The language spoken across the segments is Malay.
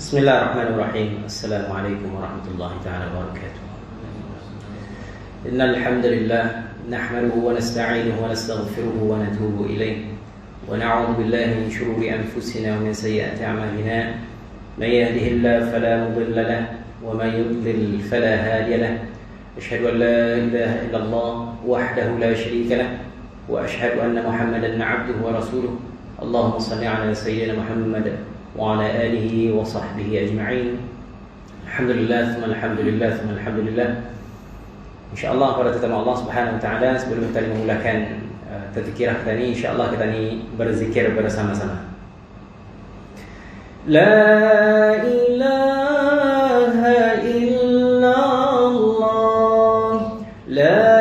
Bismillahirrahmanirrahim. Assalamualaikum warahmatullahi ta'ala wabarakatuh. Innal hamdalillah nahmaduhu wa nasta'inuhu wa nastaghfiruhu wa natubu ilayh wa na'udzu billahi min shururi anfusina wa min sayyiati a'malina. May yahdihillahu fala mudilla lahu wa may yudlil fala hadiya lahu. Ashhadu an la ilaha illallah wahdahu la sharika lahu wa ashhadu anna Muhammadan 'abduhu wa rasuluh. Allahumma shalli 'ala sayyidina Muhammad wa ala alihi wa sahbihi ajma'in. Alhamdulillah, alhamdulillah. InsyaAllah pada tetamu Allah Subhanahu wa taala, sebelum kita memulakan tazkirah kita ni, insyaAllah kita ni berzikir bersama-sama. La ilaha illallah, la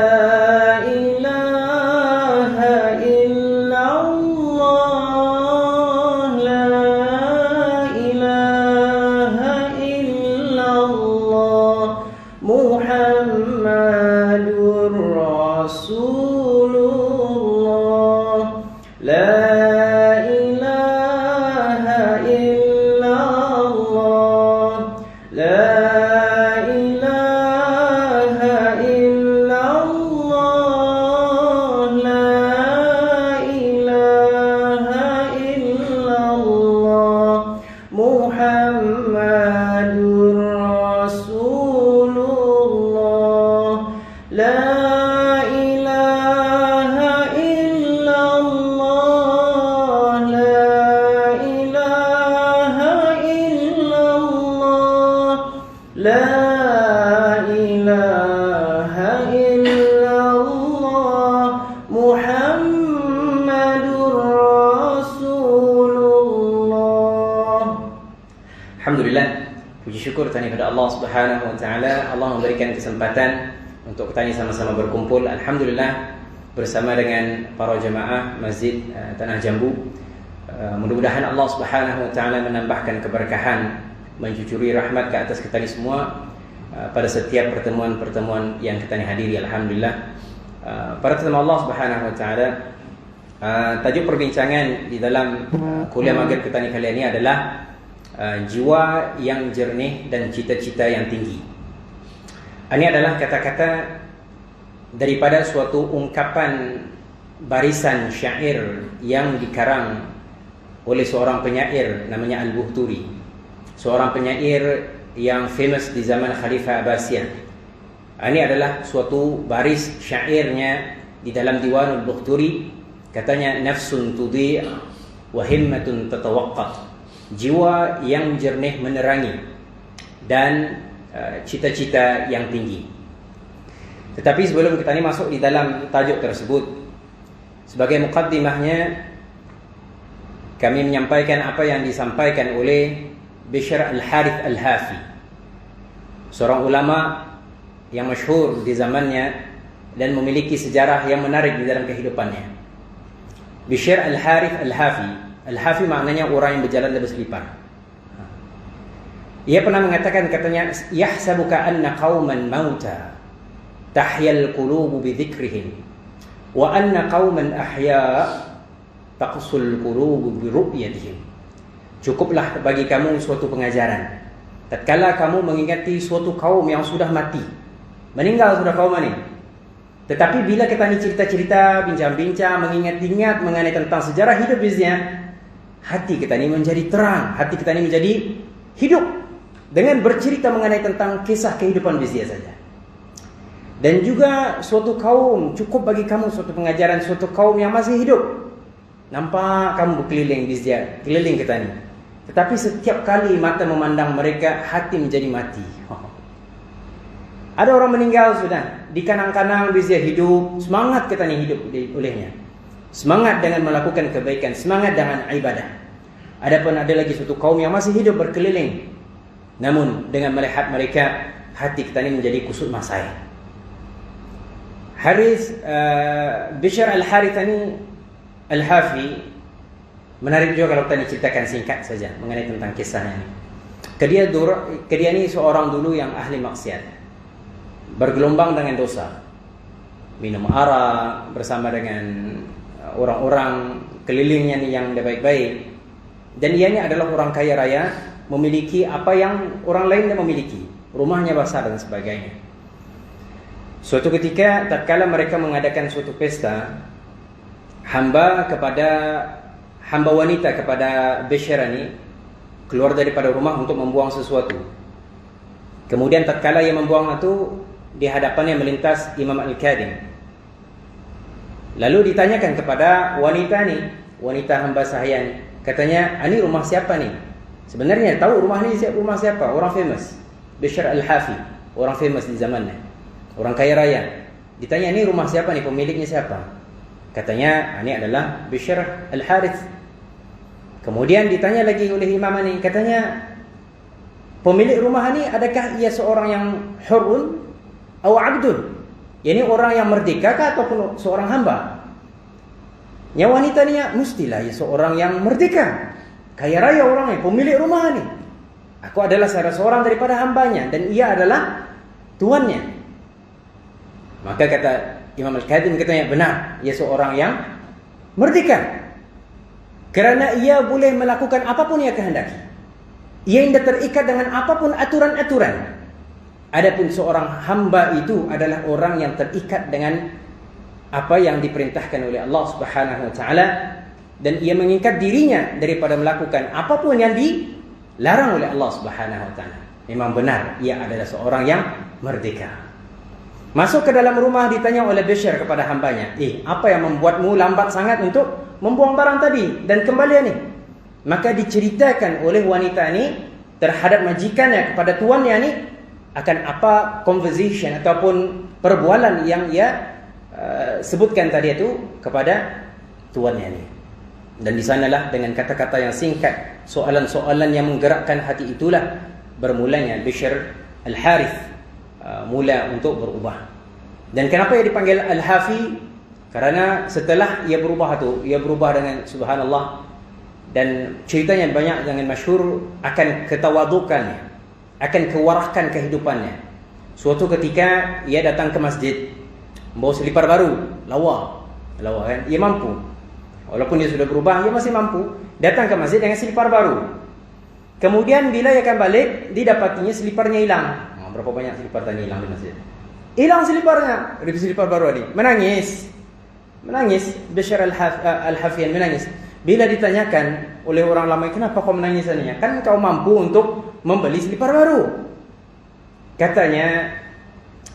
syukur tani pada Allah Subhanahu wa taala. Allah memberikan kesempatan untuk kita ni sama-sama berkumpul, alhamdulillah, bersama dengan para jemaah Masjid Tanah Jambu. Mudah-mudahan Allah Subhanahu wa taala menambahkan keberkahan, mencucuri rahmat ke atas kita ni semua pada setiap pertemuan-pertemuan yang kita ni hadiri, alhamdulillah. Para tetamu Allah Subhanahu wa taala, tajuk perbincangan di dalam kuliah maghrib kita ni kali ini adalah jiwa yang jernih dan cita-cita yang tinggi. Ini adalah kata-kata daripada suatu ungkapan barisan syair yang dikarang oleh seorang penyair namanya Al-Buhturi, seorang penyair yang famous di zaman Khalifah Abbasiyah. Ini adalah suatu baris syairnya di dalam Diwanul Buhturi. Katanya, nafsun tudhi' wa himmatun tatawaqqat, jiwa yang jernih menerangi dan cita-cita yang tinggi. Tetapi sebelum kita ni masuk di dalam tajuk tersebut, sebagai muqaddimahnya kami menyampaikan apa yang disampaikan oleh Bishr Al-Harith Al-Hafi, seorang ulama yang masyhur di zamannya dan memiliki sejarah yang menarik di dalam kehidupannya. Bishr Al-Harith Al-Hafi, Al-Hafi maknanya orang yang berjalan lebih selipar. Ia pernah mengatakan, katanya, yahsabuka anna qauman mauta tahyal qulubu bi dzikrihim wa anna qauman ahya taqsul qulubu bi ru'yatihim. Cukuplah bagi kamu suatu pengajaran. Tatkala kamu mengingati suatu kaum yang sudah mati, meninggal sudah kaum ini, tetapi bila kita ni cerita-cerita, bincang-bincang, mengingat-ingat mengenai tentang sejarah hidup bisnya, hati kita ni menjadi terang, hati kita ni menjadi hidup dengan bercerita mengenai tentang kisah kehidupan dia saja. Dan juga suatu kaum, cukup bagi kamu suatu pengajaran, suatu kaum yang masih hidup. Nampak kamu berkeliling dia, keliling kita ni, tetapi setiap kali mata memandang mereka, hati menjadi mati. Ada orang meninggal sudah, di kanang-kanang dia hidup, semangat kita ni hidup olehnya, semangat dengan melakukan kebaikan, semangat dengan ibadah. Adapun ada lagi suatu kaum yang masih hidup berkeliling, namun dengan melihat mereka, hati kita ini menjadi kusut masai. Bishr Al-Harith Al-Hafi, menarik juga kalau kita ceritakan singkat saja mengenai tentang kisahnya ini. Dia ini seorang dulu yang ahli maksiat, bergelombang dengan dosa, minum arak bersama dengan orang-orang kelilingnya yang baik-baik. Dan ianya adalah orang kaya raya, memiliki apa yang orang lain tidak memiliki. Rumahnya besar dan sebagainya. Suatu ketika tatkala mereka mengadakan suatu pesta, hamba wanita kepada Bishr ini keluar daripada rumah untuk membuang sesuatu. Kemudian tatkala ia membuang itu, di hadapannya melintas Imam Al-Kadhim. Lalu ditanyakan kepada wanita ni, wanita hamba sahaya ni, katanya, "Ini rumah siapa ni?" Sebenarnya tahu rumah ni rumah siapa? Orang famous, Bishr Al-Hafi, orang famous di zamannya, orang kaya raya. Ditanya, "Ini rumah siapa ni? Pemiliknya siapa?" Katanya, "Ini adalah Bishr Al-Harith." Kemudian ditanya lagi oleh imam ini, katanya, "Pemilik rumah ni adakah ia seorang yang hurun atau abdun?" Ini orang yang merdeka kah ataupun seorang hamba? Ya, wanita ni mestilah ia seorang yang merdeka, kaya raya orang ni, pemilik rumah ni. Aku adalah salah seorang daripada hambanya dan ia adalah tuannya. Maka kata Imam Al-Kadhim, katanya, "Benar, ia seorang yang merdeka, kerana ia boleh melakukan apapun yang kehendaki. Ia tidak terikat dengan apapun aturan-aturan. Adapun seorang hamba itu adalah orang yang terikat dengan apa yang diperintahkan oleh Allah Subhanahu wa taala, dan ia mengikat dirinya daripada melakukan apapun yang dilarang oleh Allah Subhanahu wa taala. Memang benar ia adalah seorang yang merdeka." Masuk ke dalam rumah, ditanya oleh Bishr kepada hambanya, "Apa yang membuatmu lambat sangat untuk membuang barang tadi dan kembali ni?" Maka diceritakan oleh wanita ni terhadap majikannya kepada tuannya ni akan apa conversation ataupun perbualan yang ia sebutkan tadi itu kepada tuannya ni. Dan di sanalah dengan kata-kata yang singkat, soalan-soalan yang menggerakkan hati itulah bermulanya Bishr Al-Harith mula untuk berubah. Dan kenapa ia dipanggil Al-Hafi? Karena setelah ia berubah dengan subhanallah, dan ceritanya banyak dengan masyhur akan ketawadukannya, akan kewarakan kehidupannya. Suatu ketika ia datang ke masjid membawa selipar baru, lawa kan, ia mampu. Walaupun dia sudah berubah, ia masih mampu datang ke masjid dengan selipar baru. Kemudian bila ia akan balik, didapatinya seliparnya hilang. Berapa banyak selipar tadi hilang di masjid? Hilang seliparnya. Dari selipar baru ni, menangis. Bishr Al-Hafian menangis. Bila ditanyakan oleh orang lama, "Kenapa kau menangis tadinya? Kan kau mampu untuk membeli selipar baru." Katanya,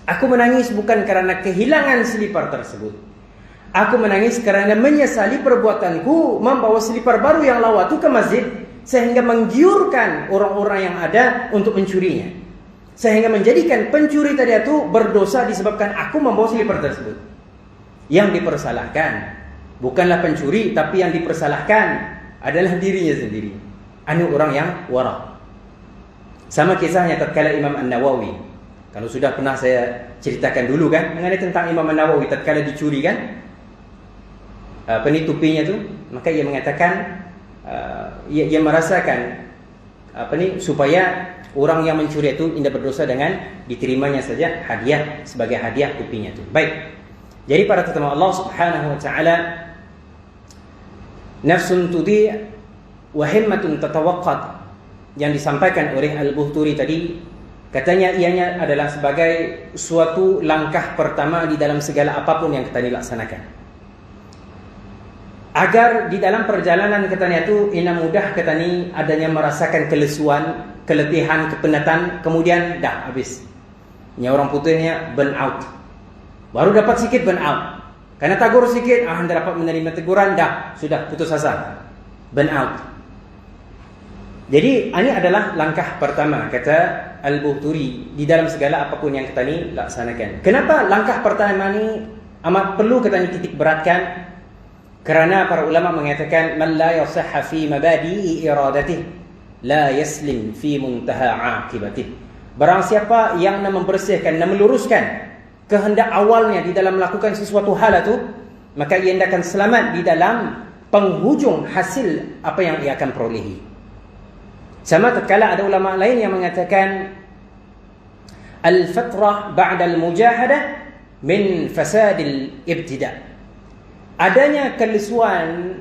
"Aku menangis bukan karena kehilangan selipar tersebut. Aku menangis kerana menyesali perbuatanku membawa selipar baru yang lawa itu ke masjid, sehingga menggiurkan orang-orang yang ada untuk mencurinya. Sehingga menjadikan pencuri tadi itu berdosa disebabkan aku membawa selipar tersebut." Yang dipersalahkan bukanlah pencuri, tapi yang dipersalahkan adalah dirinya sendiri. Anu orang yang wara. Sama kisahnya tatkala Imam An-Nawawi. Kalau sudah pernah saya ceritakan dulu kan mengenai tentang Imam An-Nawawi tatkala dicuri kan, tupinya tu, maka ia mengatakan ia merasakan supaya orang yang mencuri itu tidak berdosa dengan diterimanya saja hadiah sebagai hadiah tupinya itu. Baik. Jadi para tetamu Allah Subhanahu wa taala, nafsun tudhi wa himmatun tatawaqqad yang disampaikan oleh Al-Buhturi tadi, katanya ianya adalah sebagai suatu langkah pertama di dalam segala apapun yang kita laksanakan. Agar di dalam perjalanan katanya itu ina mudah katanya adanya merasakan kelesuan, keletihan, kepenatan, kemudian dah habis. Ini orang putihnya burn out. Baru dapat sikit burn out. Karena tagur sikit, anda dapat menerima teguran, dah sudah putus asa. Burn out. Jadi ini adalah langkah pertama kata Al-Buhturi di dalam segala apapun yang kita ni laksanakan. Kenapa langkah pertama ni amat perlu kita ni titik beratkan? Kerana para ulama mengatakan man la yasihha fi mabadi'i iradatih la yaslim fi muntaha aqibatih. Barang siapa yang nak membersihkan dan meluruskan kehendak awalnya di dalam melakukan sesuatu hal itu, maka ia akan selamat di dalam penghujung hasil apa yang ia akan perolehi. Sama tatkala ada ulama lain yang mengatakan al-fatrah ba'da al-mujahadah min fasadil ibtida'. Adanya kelesuan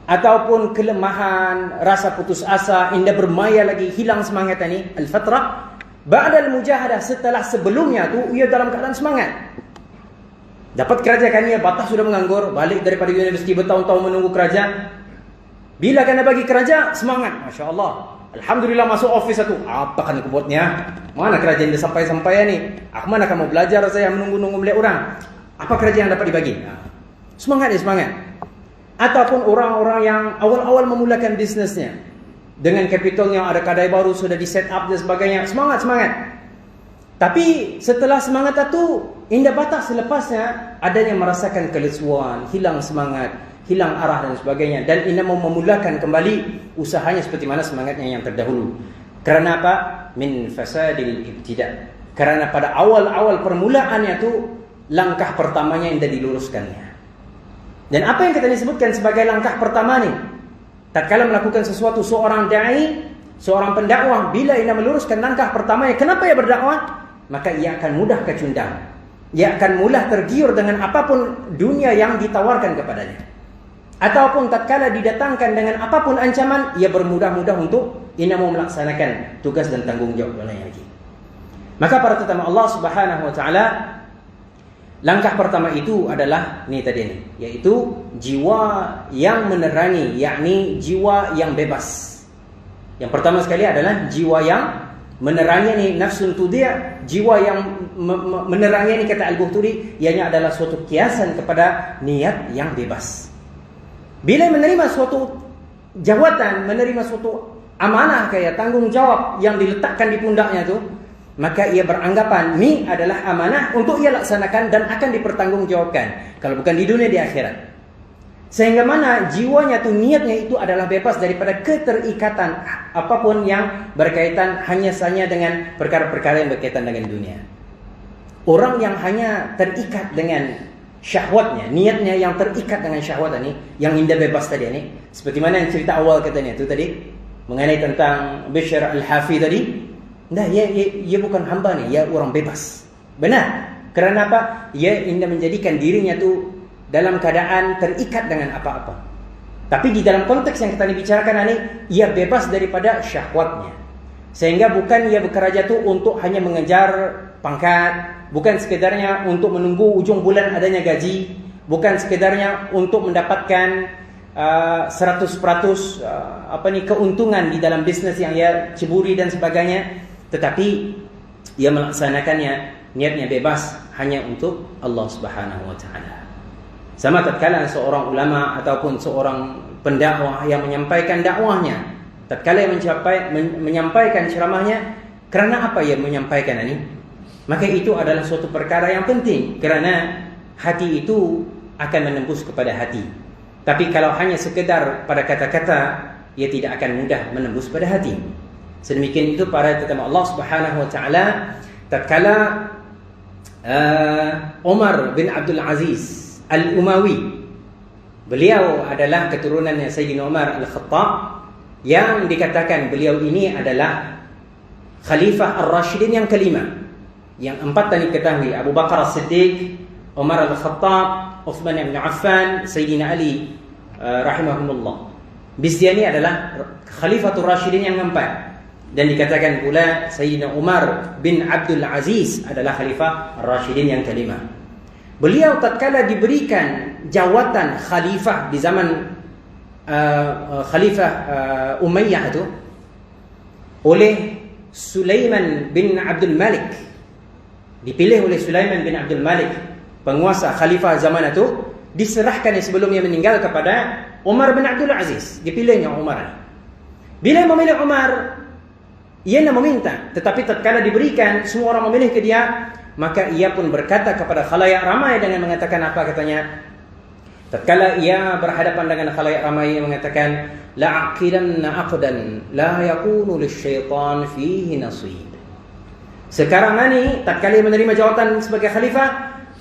ataupun kelemahan, rasa putus asa, indah bermaya lagi, hilang semangat ini, al-fatrah ba'dal mujahadah, setelah sebelumnya tu ia dalam keadaan semangat. Dapat kerja kan ia batas sudah menganggur, balik daripada universiti bertahun-tahun menunggu kerja. Bila kena bagi kerja, semangat, Masya Allah. Alhamdulillah masuk office satu. Apa kan aku buatnya? Mana kerajaan dia sampai-sampai ni? Aku mana kamu belajar saya menunggu-nunggu melihat orang? Apa kerajaan yang dapat dibagi? Semangat dia, semangat. Ataupun orang-orang yang awal-awal memulakan bisnesnya. Dengan kapitalnya ada kedai baru sudah di set up dan sebagainya. Semangat. Tapi setelah semangat itu, indah batas selepasnya adanya merasakan kelesuan, hilang semangat, hilang arah dan sebagainya, dan indah mau memulakan kembali usahanya seperti mana semangatnya yang terdahulu. Kerana apa? Min fasadil ibtida. Kerana pada awal-awal permulaannya itu langkah pertamanya indah diluruskannya. Dan apa yang kita sebutkan sebagai langkah pertama ni, tatkala melakukan sesuatu seorang dai, seorang pendakwah, bila indah meluruskan langkah pertamanya, kenapa ia berdakwah? Maka ia akan mudah kecundang. Ia akan mudah tergiur dengan apapun dunia yang ditawarkan kepadanya. Ataupun tatkala didatangkan dengan apapun ancaman, ia bermudah-mudah untuk ia mau melaksanakan tugas dan tanggungjawab lainnya lagi. Maka para tetamu Allah Subhanahu wa taala, langkah pertama itu adalah ni tadi ni, yaitu jiwa yang menerangi, yakni jiwa yang bebas. Yang pertama sekali adalah jiwa yang menerangi ni, nafsun tudhi', jiwa yang menerangi ni, kata Al-Buhturi, ianya adalah suatu kiasan kepada niat yang bebas. Bila menerima suatu jawatan, menerima suatu amanah kayak tanggung jawab yang diletakkan di pundaknya tu, maka ia beranggapan ni adalah amanah untuk ia laksanakan dan akan dipertanggungjawabkan, kalau bukan di dunia, di akhirat. Sehingga mana jiwanya tu, niatnya itu adalah bebas daripada keterikatan apapun yang berkaitan hanya saja dengan perkara-perkara yang berkaitan dengan dunia. Orang yang hanya terikat dengan syahwatnya, niatnya yang terikat dengan syahwat ini, yang indah bebas tadi ini, seperti mana yang cerita awal katanya itu tadi mengenai tentang Bishr al-Hafi tadi. Nah, ia bukan hamba ni, ia orang bebas. Benar. Kerana apa? Ia indah menjadikan dirinya tu dalam keadaan terikat dengan apa-apa. Tapi di dalam konteks yang kita bicarakan ini, ia bebas daripada syahwatnya. Sehingga bukan ia bekerja tu untuk hanya mengejar pangkat, bukan sekedarnya untuk menunggu ujung bulan adanya gaji, bukan sekedarnya untuk mendapatkan 100% keuntungan di dalam bisnes yang ia ceburi dan sebagainya. Tetapi ia melaksanakannya, niatnya bebas hanya untuk Allah Subhanahu wa taala. Sama tatkala seorang ulama ataupun seorang pendakwah yang menyampaikan dakwahnya, tatkala ia menyampaikan ceramahnya, kerana apa ia menyampaikan ini? Maka itu adalah suatu perkara yang penting, kerana hati itu akan menembus kepada hati. Tapi kalau hanya sekedar pada kata-kata, ia tidak akan mudah menembus pada hati. Sedemikian itu para tetamu Allah Subhanahu wa taala, tatkala Umar bin Abdul Aziz Al-Umawi, beliau adalah keturunannya Sayyidina Umar Al-Khattab, yang dikatakan beliau ini adalah Khalifah Ar-Rashidin yang kelima. Yang empat tadi ketahui, Abu Bakar As-Siddiq, Umar Al-Khattab, Uthman bin Affan, Sayyidina Ali rahimahumullah. Bisnya ini adalah Khalifatul Rashidin yang keempat. Dan dikatakan pula Sayyidina Umar bin Abdul Aziz adalah Khalifah Ar-Rashidin yang kelima. Beliau tatkala diberikan jawatan khalifah di zaman Khalifah Umayyah itu oleh Sulaiman bin Abdul Malik, dipilih oleh Sulaiman bin Abdul Malik, penguasa khalifah zaman itu, diserahkan sebelumnya meninggal kepada Umar bin Abdul Aziz. Dipilihnya Umar. Bila memilih Umar, ia nak meminta, tetapi tatkala diberikan, semua orang memilih ke dia, maka ia pun berkata kepada khalayak ramai dengan mengatakan apa katanya? Tatkala ia berhadapan dengan khalayak ramai, ia mengatakan, la'aqidanna aqdan la yakunu lisyaitan fihi nasib. Sekarang ini tatkala ia menerima jawatan sebagai khalifah,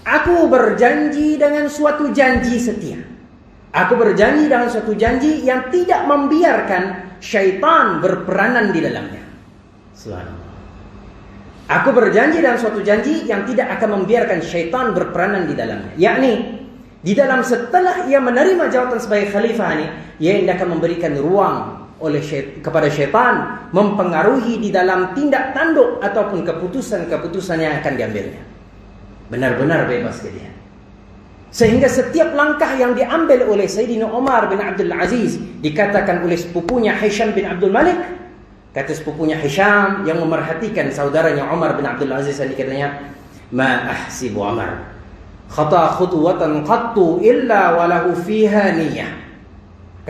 aku berjanji dengan suatu janji setia. Aku berjanji dengan suatu janji yang tidak membiarkan syaitan berperanan di dalamnya. Subhanallah. Aku berjanji dalam suatu janji yang tidak akan membiarkan syaitan berperanan di dalamnya. Yakni, Di dalam setelah ia menerima jawatan sebagai khalifah ini, ia akan memberikan ruang kepada syaitan mempengaruhi di dalam tindak tanduk ataupun keputusan-keputusan yang akan diambilnya. Benar-benar bebas ke dia. Sehingga setiap langkah yang diambil oleh Sayyidina Umar bin Abdul Aziz dikatakan oleh sepupunya Hisham bin Abdul Malik. Kata sepupunya Hisham yang memerhatikan saudaranya Umar bin Abdul Aziz, tadi katanya, "Ma ahsibu Umar khata khutwatan qattu illa walahu fiha niyah."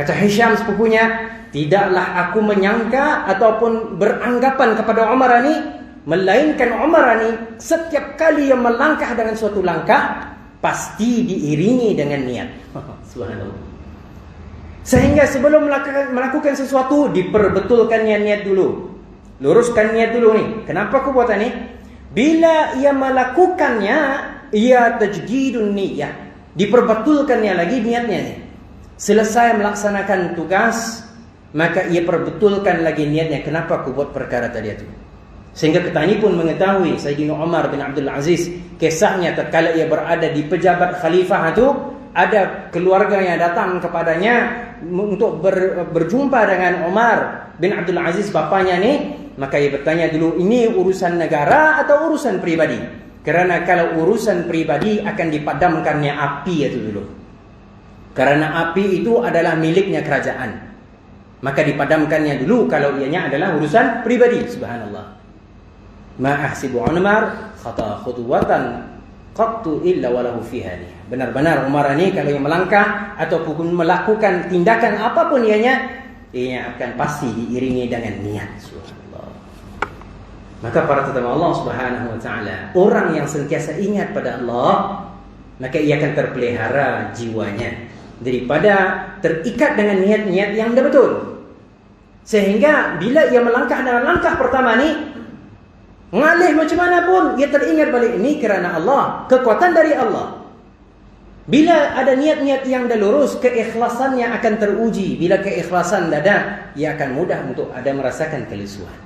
Kata Hisham sepupunya, tidaklah aku menyangka ataupun beranggapan kepada Umar ini, melainkan Umar ini setiap kali yang melangkah dengan suatu langkah pasti diiringi dengan niat. Subhanallah. Sehingga sebelum melakukan sesuatu, diperbetulkan niat dulu. Luruskan niat dulu nih. Kenapa aku buat ini? Bila ia melakukannya, ia tajdidun niyah. Diperbetulkannya lagi niatnya nih. Selesai melaksanakan tugas, maka ia perbetulkan lagi niatnya. Kenapa aku buat perkara tadi itu? Sehingga petani pun mengetahui Sayyidina Umar bin Abdul Aziz, kisahnya tatkala ia berada di pejabat khalifah itu, ada keluarga yang datang kepadanya untuk berjumpa dengan Umar bin Abdul Aziz, bapaknya nih. Maka ia bertanya dulu, ini urusan negara atau urusan pribadi? Karena kalau urusan pribadi akan dipadamkannya api itu dulu. Karena api itu adalah miliknya kerajaan. Maka dipadamkannya dulu kalau ianya adalah urusan pribadi. Subhanallah. Ma ahsibu Umar khata khutwatan qattu illa walahu fiha niyah. Benar-benar Umar ini kalau yang melangkah ataupun melakukan tindakan apapun ianya akan pasti diiringi dengan niat. Subhanallah. Maka para tetamu Allah Subhanahu wa taala, orang yang sentiasa ingat pada Allah, maka ia akan terpelihara jiwanya daripada terikat dengan niat-niat yang tidak betul. Sehingga bila ia melangkah dengan langkah pertama ni, mengalih macam mana pun, ia teringat balik ini kerana Allah, kekuatan dari Allah. Bila ada niat-niat yang dah lurus, keikhlasannya akan teruji. Bila keikhlasan dah ada, ia akan mudah untuk ada merasakan kelisuan.